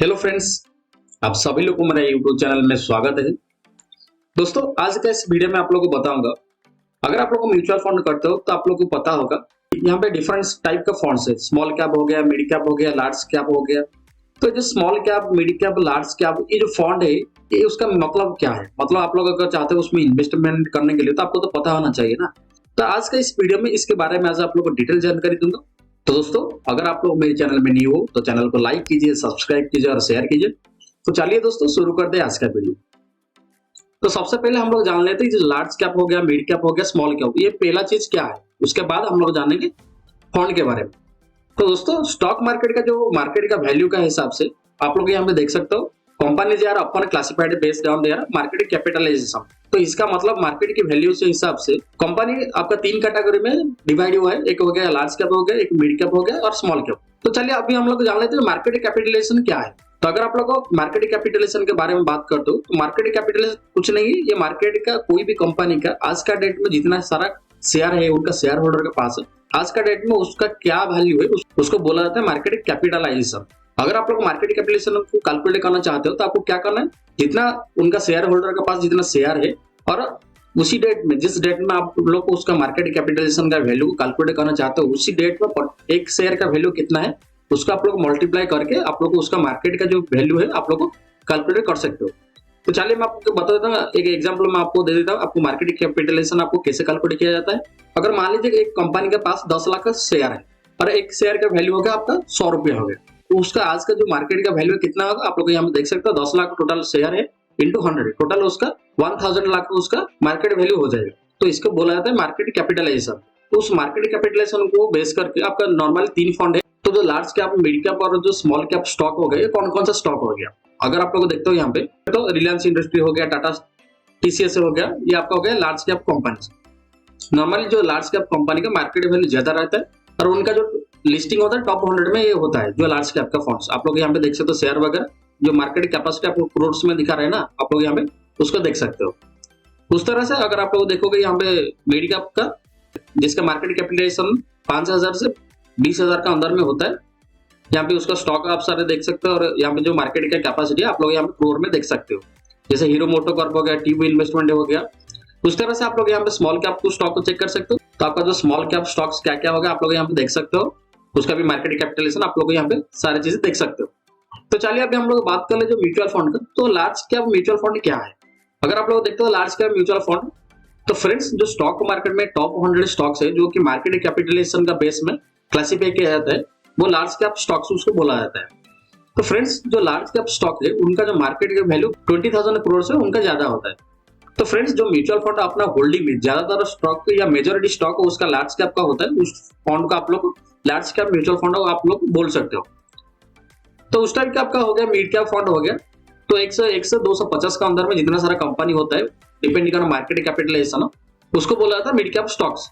Hello friends, आप सभी लोग को मेरे यूट्यूब चैनल में स्वागत है। दोस्तों, आज का इस वीडियो में आप लोगों को बताऊंगा, अगर आप लोग को म्यूचुअल फंड करते हो तो आप लोग को पता होगा यहाँ पे डिफरेंट टाइप का फंड्स है। स्मॉल कैप हो गया, मिड कैप हो गया, लार्ज कैप हो गया। तो जो small cap, mid cap, large cap, ये जो फंड है, ये उसका मतलब क्या है? मतलब आप लोग अगर चाहते हो उसमें इन्वेस्टमेंट करने के लिए तो आपको तो पता होना चाहिए ना। तो आज का इस वीडियो में इसके बारे में आज आप लोग को डिटेल जानकारी दूंगा। तो दोस्तों, अगर आप लोग मेरे चैनल में न्यू हो तो चैनल को लाइक कीजिए, सब्सक्राइब कीजिए और शेयर कीजिए। तो चलिए दोस्तों, शुरू करते हैं आज का वीडियो। तो सबसे पहले हम लोग जान लेते हैं जो लार्ज कैप हो गया, मिड कैप हो गया, स्मॉल कैप, ये पहला चीज क्या है। उसके बाद हम लोग जानेंगे फंड के बारे में। तो दोस्तों, स्टॉक मार्केट का जो मार्केट का वैल्यू का हिसाब से आप लोग यहाँ पे देख सकते हो, कंपनी जो अपन classified based on their market capitalisation. तो इसका मतलब मार्केट की वैल्यू से हिसाब से कंपनी आपका तीन कैटेगरी में डिवाइड हुआ है। एक हो गया लार्ज कैप हो गया, एक मिड कैप हो गया और स्मॉल कैप। तो चलिए अभी हम लोग जान लेते हैं मार्केट कैपिटलाइजेशन क्या है। तो अगर आप लोग को मार्केट कैपिटलाइजेशन के बारे में बात करते हो तो मार्केट कैपिटलाइजेशन कुछ नहीं, ये मार्केट का कोई भी कंपनी का आज का डेट में जितना सारा शेयर है उनका शेयर होल्डर के पास है, आज का डेट में उसका क्या वैल्यू है, उसको बोला जाता है मार्केट कैपिटलाइजेशन। अगर आप लोग मार्केट कैपिटलाइजेशन को कैलकुलेट करना चाहते हो तो आपको क्या करना है, जितना उनका शेयर होल्डर के पास जितना शेयर है और उसी डेट में, जिस डेट में आप लोग को उसका मार्केट कैपिटलाइजेशन का वैल्यू कैलकुलेट करना चाहते हो, उसी डेट में एक शेयर का वैल्यू कितना है उसका आप लोग मल्टीप्लाई करके आप लोग को उसका मार्केट का जो वैल्यू है आप लोग को कैलकुलेट कर सकते हो। तो चलिए मैं आपको बता देता हूँ, एक एग्जांपल मैं आपको दे देता हूँ, आपको मार्केट कैपिटलाइजेशन आपको कैसे कैलकुलेट किया जाता है। अगर मान लीजिए एक कंपनी के पास 10 लाख का शेयर है और एक शेयर का वैल्यू हो गया आपका 100 रुपया हो गया, तो उसका आज का जो मार्केट का वैल्यू कितना होगा आप लोग यहाँ पे देख सकते हो। 10 लाख टोटल शेयर है इंटू 100, टोटल उसका 1000 लाख उसका मार्केट वैल्यू हो जाएगा। तो इसको बोला जाता है मार्केट कैपिटलाइजेशन। तो उस मार्केट कैपिटलाइजेशन को बेस करके आपका नॉर्मल तीन फंड है। तो जो लार्ज कैप, मिड कैप और जो स्मॉल कैप स्टॉक हो गया, ये कौन कौन सा स्टॉक हो गया अगर आप लोग देखते हो यहाँ पे, तो रिलायंस इंडस्ट्री हो गया, टाटा टीसीएस हो गया, ये आपका हो गया लार्ज कैप कंपनी। नॉर्मली जो लार्ज कैप कंपनी का मार्केट वैल्यू ज्यादा रहता है और उनका जो लिस्टिंग होता है टॉप 100 में, ये होता है जो लार्ज कैप का फंड्स। आप लोग यहाँ पे देख सकते हो शेयर वगैरह, जो मार्केट कैपेसिटी आपको करोड़ में दिखा रहे हैं ना, आप लोग यहाँ पे उसको देख सकते हो। उस तरह से अगर आप लोग देखोगे यहाँ पे मिड कैप का, जिसका मार्केट कैपिटलाइजेशन 5000 से 20,000 का अंदर में होता है, यहाँ पे उसका स्टॉक आप सारे देख सकते हो और यहाँ पे जो मार्केट का कैपेसिटी है आप लोग यहाँ पे करोड़ में देख सकते हो। जैसे हीरो मोटोकॉर्प हो गया, टीवी इन्वेस्टमेंट हो गया। उस तरह से आप लोग यहाँ पे स्मॉल कैप को स्टॉक को चेक कर सकते हो। तो आपका जो स्मॉल कैप स्टॉक्स क्या क्या होगा आप लोग यहाँ पे देख सकते हो, उसका भी मार्केट कैपिटलाइजेशन आप लोग यहाँ पे सारी चीजें देख सकते हो। तो चलिए अभी हम लोग बात कर ले जो म्यूचुअल फंड का। तो लार्ज कैप म्यूचुअल फंड क्या है? अगर आप लोग देखते हो लार्ज कैप म्यूचुअल फंड, तो फ्रेंड्स जो स्टॉक मार्केट में टॉप 100 स्टॉक्स है जो कि मार्केट कैपिटलाइजेशन का बेस में क्लासिफाई किया जाता है, वो लार्ज कैप स्टॉक्स उसको बोला जाता है। तो फ्रेंड्स जो लार्ज कैप स्टॉक है उनका जो मार्केट का वैल्यू 20,000 करोड़ से उनका ज्यादा होता है। तो फ्रेंड्स जो म्यूचुअल फंड अपना होल्डिंग में ज्यादातर स्टॉक या मेजोरिटी स्टॉक उसका लार्ज कैप का होता है, उस फंड को आप लोग लार्ज कैप म्यूचुअल फंड आप लोग बोल सकते हो। तो उस टाइप का आपका हो गया मिड कैप फंड हो गया। तो 1 से 250 का अंदर में जितना सारा कंपनी होता है डिपेंडिंग ऑन मार्केट कैपिटलाइजेशन, उसको बोला जाता है मिड कैप स्टॉक्स।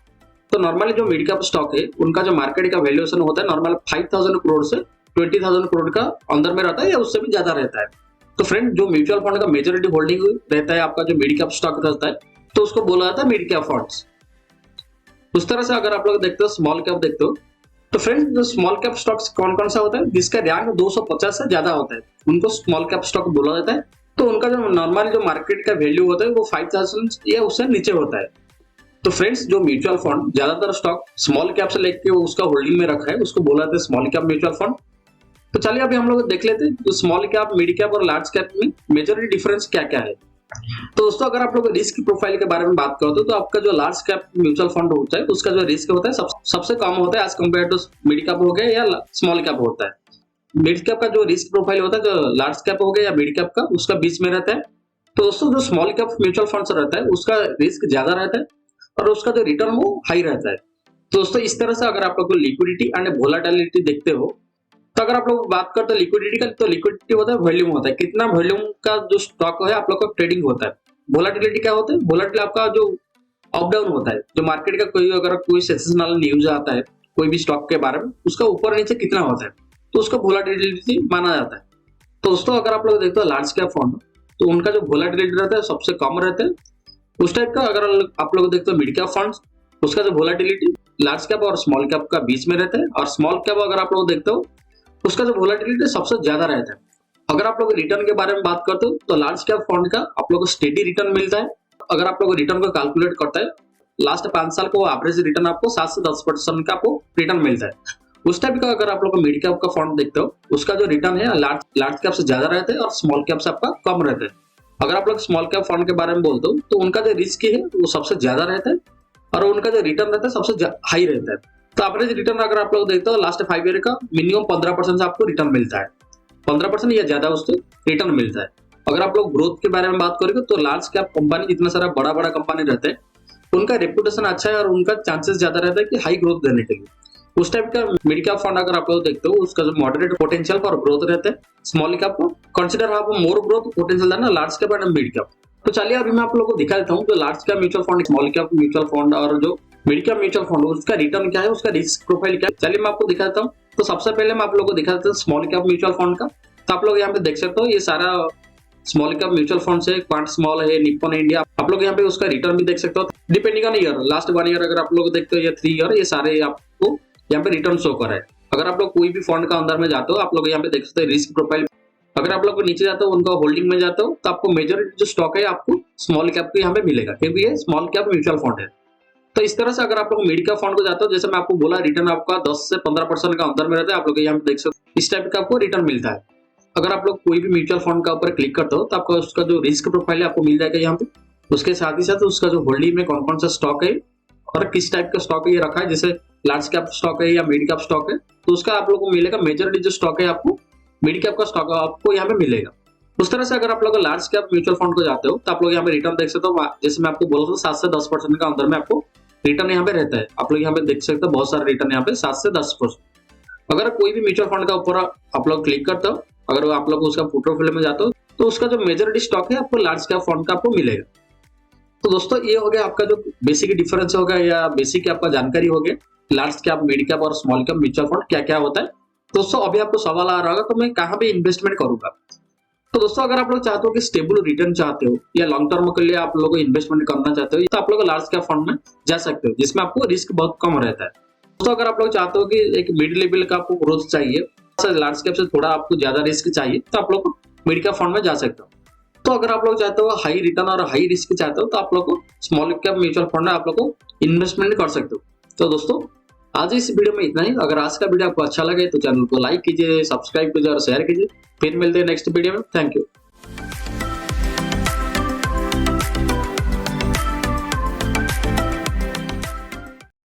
तो नॉर्मली जो मिड कैप स्टॉक है उनका जो मार्केट का वैल्यूएशन होता है नॉर्मल 5,000 करोड़ से 20,000 करोड़ का अंदर में रहता है या उससे भी ज्यादा रहता है। तो फ्रेंड जो म्यूचुअल फंड का मेजोरिटी होल्डिंग रहता है आपका जो मिड कैप स्टॉक रहता है, तो उसको बोला जाता है मिड कैप फंड्स। उस तरह से अगर आप लोग देखते हो स्मॉल कैप देखते हो, तो फ्रेंड जो स्मॉल कैप स्टॉक्स कौन कौन सा होता है, जिसका रैंक 250 से ज्यादा होता है उनको स्मॉल कैप स्टॉक बोला जाता है। तो उनका जो नॉर्मल जो मार्केट का वैल्यू होता है वो 5,000 या उससे नीचे होता है। तो फ्रेंड्स जो म्यूचुअल फंड ज्यादातर स्टॉक स्मॉल कैप से लेके उसका होल्डिंग में रखा है उसको बोला जाता है स्मॉल कैप म्यूचुअल फंड। तो चलिए अभी हम लोग देख लेते हैं जो स्मॉल कैप, मिड कैप और लार्ज कैप में मेजरली डिफरेंस क्या क्या है। तो दोस्तों अगर आप लोग रिस्क प्रोफाइल के बारे में बात करते हो तो आपका जो लार्ज कैप म्यूचुअल फंड होता है उसका जो रिस्क होता है सबसे कम होता है as compare to mid cap हो गया या स्मॉल कैप होता है। मिड कैप का जो रिस्क प्रोफाइल होता है जो लार्ज कैप हो गया या मिड कैप का उसका बीच में रहता है। तो दोस्तों जो स्मॉल कैप म्यूचुअल फंड रहता है उसका रिस्क ज्यादा रहता है और उसका जो रिटर्न वो हाई रहता है। तो दोस्तों इस तरह से अगर आप लोग लिक्विडिटी एंड वोलेटिलिटी देखते हो, तो अगर आप लोग बात करते हो लिक्विडिटी का, तो लिक्विडिटी होता है वॉल्यूम होता है, कितना वॉल्यूम का जो स्टॉक है आप लोग का ट्रेडिंग होता है। वोलेटिलिटी क्या होता है? वोलेटिलिटी आपका जो अप डाउन होता है, जो मार्केट का कोई अगर कोई सेंसेशनल न्यूज आता है कोई भी स्टॉक के बारे में, उसका ऊपर नीचे कितना होता है तो उसको वोलेटिलिटी माना जाता है। तो दोस्तों अगर आप लोग देखते हो लार्ज कैप फंड, तो उनका जो वोलेटिलिटी रहता है सबसे कम रहता है। उस टाइप का अगर आप लोग देखते हो मिड कैप फंड, उसका जो वोलेटिलिटी लार्ज कैप और स्मॉल कैप का बीच में रहता है। और स्मॉल कैप अगर आप लोग देखते हो उसका जो वोलेटिलिटी सबसे ज्यादा रहता है। अगर आप लोग रिटर्न के बारे में बात करते हो तो लार्ज कैप फंड का आप लोग को स्टेडी रिटर्न मिलता है। अगर आप लोग रिटर्न को कैलकुलेट करते हैं लास्ट 5 साल को एवरेज रिटर्न आपको 7 से 10% का आपको रिटर्न मिलता है। उस टाइप का अगर आप लोग मिड कैप का फंड देखते हो उसका जो रिटर्न है लार्ज कैप से ज्यादा रहता है और स्मॉल कैप से आपका कम रहता है। अगर आप लोग स्मॉल कैप फंड के बारे में बोलते हो तो उनका जो रिस्क है वो सबसे ज्यादा रहता है और उनका जो रिटर्न रहता है सबसे हाई रहता है। तो एवरेज रिटर्न अगर आप लोग देखते हो लास्ट 5 ईयर का मिनिमम 15% से आपको रिटर्न मिलता है, 15% या ज्यादा उससे रिटर्न मिलता है। अगर आप लोग ग्रोथ के बारे में बात करेंगे तो लार्ज कैप कंपनी जितना सारा बड़ा बड़ा कंपनी रहते हैं उनका रेपुटेशन अच्छा है और उनका चांसेस ज्यादा रहता है कि हाई ग्रोथ देने के लिए। उस टाइप का मिड कैप फंड अगर आप लोग देखते हो उसका जो मॉडरेट पोटेंशियल फॉर ग्रोथ रहता है, स्मॉल कैप को कंसीडर आप मोर ग्रोथ पोटेंशियल देना large cap and mid cap. तो चलिए अभी मैं आप लोगों को दिखा देता हूँ तो large cap mutual fund, small cap mutual fund और जो मिड कैप म्यूचुअल फंड उसका रिटर्न क्या है, उसका रिस्क प्रोफाइल क्या है, चलिए मैं आपको दिखा देता हूँ। तो सबसे पहले मैं आप लोगों को दिखा देता हूँ स्मॉल कैप म्यूचुअल फंड का। तो आप लोग यहाँ पे देख सकते हो ये सारा स्मॉल कैप म्यूचुअल फंड है, क्वांट स्मॉल है, निप्पॉन इंडिया। आप लोग यहाँ पे उसका रिटर्न भी देख सकते हो depending on year, last 1 year अगर आप लोग देखते हो या 3 ईयर, ये सारे आपको यहाँ पे रिटर्न शो कर रहा है। अगर आप लोग कोई भी फंड का अंदर में जाते हो आप लोग यहाँ पे देख सकते हैं रिस्क प्रोफाइल। अगर आप लोग नीचे जाते हो उनका होल्डिंग में जाते हो तो आपको मेजॉरिटी जो स्टॉक है आपको स्मॉल कैप के यहाँ पे मिलेगा क्योंकि ये स्मॉल कैप म्यूचुअल फंड है। तो इस तरह से अगर आप लोग मिड कैप फंड को जाते हो जैसे मैं आपको बोला रिटर्न आपका 10 से 15% का अंदर में रहता है। आप लोग यहाँ पे देख सकते हो इस टाइप का आपको रिटर्न मिलता है। अगर आप लोग कोई भी म्यूचुअल फंड का ऊपर क्लिक करते हो तो आपको उसका जो रिस्क प्रोफाइल है आपको मिल जाएगा यहाँ पे। उसके साथ ही साथ उसका जो होल्डिंग में कौन कौन सा स्टॉक है और किस टाइप का स्टॉक है ये रखा है, जैसे लार्ज कैप स्टॉक है या मिड कैप स्टॉक है तो उसका आप लोग को मिलेगा मेजॉरिटी जो स्टॉक है आपको मिड कैप का स्टॉक आपको यहाँ पे मिलेगा। उस तरह से अगर आप लोग लार्ज कैप म्यूचुअल फंड को जाते हो तो आप लोग यहाँ पे रिटर्न देख सकते हो, जैसे मैं आपको बोला था 7 से 10% का अंदर में आपको रिटर्न यहाँ पे रहता है। आप लोग यहाँ पे देख सकते हो बहुत सारे रिटर्न यहाँ पे 7 से 10%। अगर कोई भी म्यूचुअल फंड का ऊपर आप लोग क्लिक करते हो, अगर आप लोग उसका पोर्टफोलियो में जाते हो तो उसका जो मेजॉरिटी स्टॉक है आपको लार्ज कैप फंड का आपको मिलेगा। तो दोस्तों ये हो गया आपका जो बेसिक डिफरेंस होगा या बेसिक आपका जानकारी हो गया लार्ज कैप, मिड कैप और स्मॉल कैप म्यूचुअल फंड क्या क्या होता है। दोस्तों अभी आपको सवाल आ रहा होगा तो मैं कहाँ पे इन्वेस्टमेंट करूंगा। तो दोस्तों अगर आप लोग चाहते हो कि स्टेबल रिटर्न चाहते हो या लॉन्ग टर्म के लिए आप लोग को इन्वेस्टमेंट करना चाहते हो तो आप लोग लार्ज कैप फंड में जा सकते हो जिसमें आपको रिस्क बहुत कम रहता है। दोस्तों अगर आप लोग चाहते हो कि एक मिड लेवल का आपको ग्रोथ चाहिए, लार्ज कैप से थोड़ा आपको ज्यादा रिस्क चाहिए तो आप लोग मिड कैप फंड में जा सकते हो। तो अगर आप लोग चाहते हो हाई रिटर्न और हाई रिस्क चाहते हो तो आप लोग को स्मॉल कैप म्यूचुअल फंड में आप लोग को इन्वेस्टमेंट कर सकते हो। तो दोस्तों आज इस वीडियो में इतना ही। अगर आज का वीडियो आपको अच्छा लगे तो चैनल को लाइक कीजिए, सब्सक्राइब कीजिए और शेयर कीजिए। फिर मिलते हैं नेक्स्ट वीडियो में। Thank you.